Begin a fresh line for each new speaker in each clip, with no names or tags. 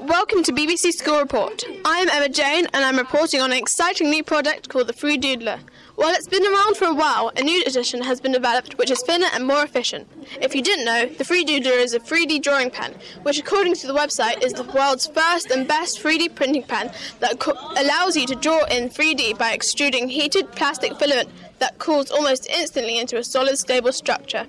Welcome to BBC School Report. I am Emma Jane and I'm reporting on an exciting new project called the Freedoodler. While it's been around for a while, a new edition has been developed which is thinner and more efficient. If you didn't know, the Freedoodler is a 3D drawing pen, which according to the website is the world's first and best 3D printing pen that allows you to draw in 3D by extruding heated plastic filament that cools almost instantly into a solid, stable structure.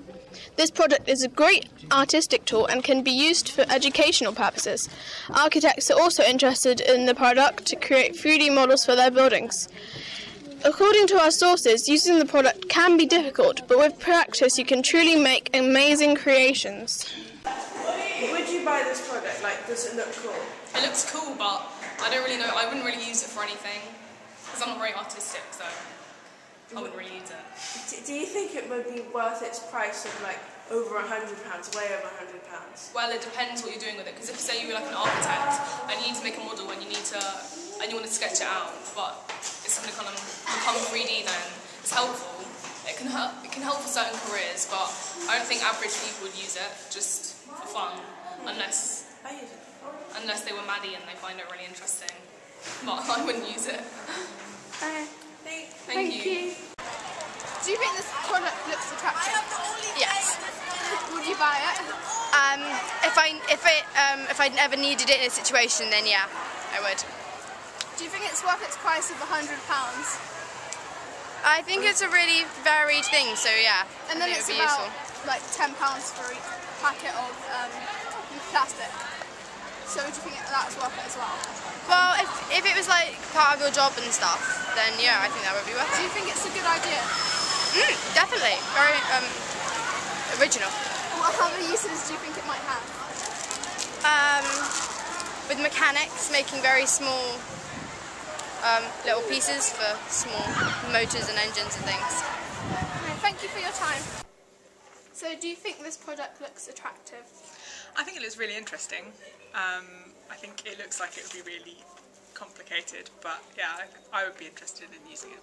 This project is a great artistic tool and can be used for educational purposes. Architects are also interested in the product to create 3D models for their buildings. According to our sources, using the product can be difficult, but with practice you can truly make amazing creations.
Would you buy this product? Like, does it look cool?
It looks cool, but I don't really know. I wouldn't really use it for anything because I'm not very artistic, so I wouldn't really use it.
Do you think it would be worth its price of like over £100, way over £100?
Well, it depends what you're doing with it. Because if say you were like an architect and you need to make a model and you want to sketch it out, but it's going to kind of become 3D, then it's helpful. It can help for certain careers, but I don't think average people would use it just for fun, unless they were Maddie and they find it really interesting. But I wouldn't use it. Thank you.
Do you think this product looks attractive?
Yes.
Would you buy it?
If I ever needed it in a situation, then yeah, I would.
Do you think it's worth its price of £100?
I think it's a really varied thing, so yeah.
And then
it
it's
would be
about
useful.
like £10 for each packet of plastic. So do you think that's worth it as well?
Well, if it was like part of your job and stuff, then yeah, I think that would be worth
Do
it.
you think it's a good idea?
Definitely. Very original.
What other uses do you think it might have?
With mechanics, making very small little pieces for small motors and engines and things.
Okay, thank you for your time. So do you think this product looks attractive?
I think it looks really interesting. I think it looks like it would be really complicated, but yeah, I would be interested in using it.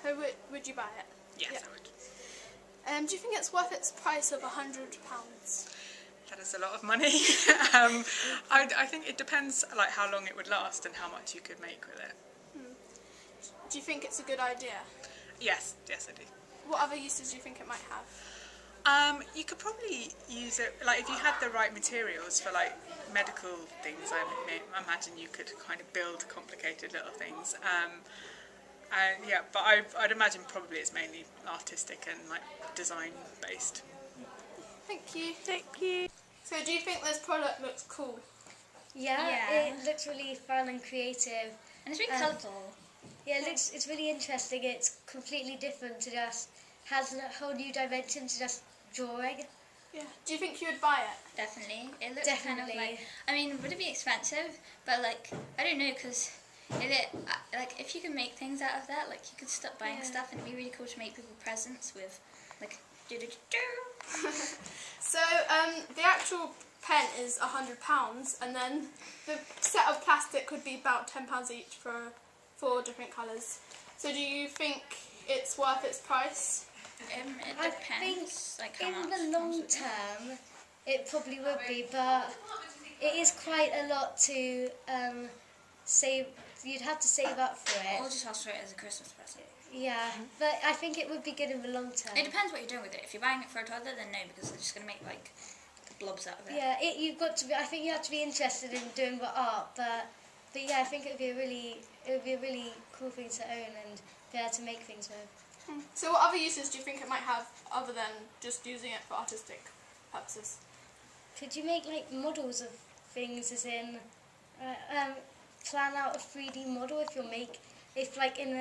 So would you buy it?
Yes,
Yeah.
I would.
Do you think it's worth its price of £100?
That is a lot of money. I think it depends like how long it would last and how much you could make with it.
Do you think it's a good idea?
Yes, I do.
What other uses do you think it might have?
You could probably use it, like if you had the right materials for like medical things, I imagine you could kind of build complicated little things. Yeah, but I'd imagine probably it's mainly artistic and like design based.
Thank you.
Thank you.
So do you think this product looks cool?
Yeah, it looks really fun and creative.
And it's really colourful.
Yeah, it's really interesting. It's completely different to just, has a whole new dimension to just drawing.
Yeah. Do you think you would buy it?
Definitely. It looks
Definitely.
kind of like, I mean, would it be expensive? But like, I don't know, because if you can make things out of that, like you could stop buying stuff and it'd be really cool to make people presents with like
So the actual pen is £100 and then the set of plastic could be about £10 each for 4 different colours. So do you think it's worth its price?
it
I
depends.
think
Like how
in
much.
the long term, it probably would be, but it is quite a lot to save. You'd have to save up for
Or
it.
just ask for it as a Christmas present.
Yeah, but I think it would be good in the long term.
It depends what you're doing with it. If you're buying it for a toddler, then no, because they're just going to make like blobs out of it.
Yeah, you've got to be. I think you have to be interested in doing the art, but yeah, I think it would be a really cool thing to own and be able to make things with.
So what other uses do you think it might have other than just using it for artistic purposes?
Could you make like models of things, as in plan out a 3D model if like in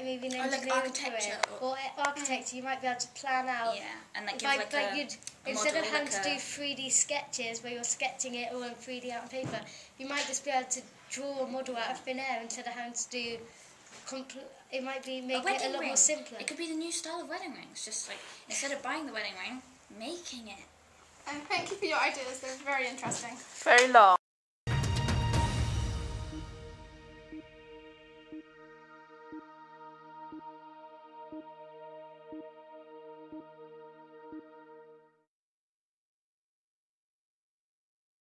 maybe an
Or like
engineering
architecture
career or architecture, you might be able to plan out.
Yeah, and like give
Like,
like
you'd,
a
instead
model,
of having
like
to do 3D sketches where you're sketching it all in 3D out on paper, you might just be able to draw a model out of thin air instead of having to do. It might be make it a lot more simpler.
It could be the new style of wedding rings. Just like instead of buying the wedding ring, making it.
And thank you for your ideas, they're very interesting.
Very long.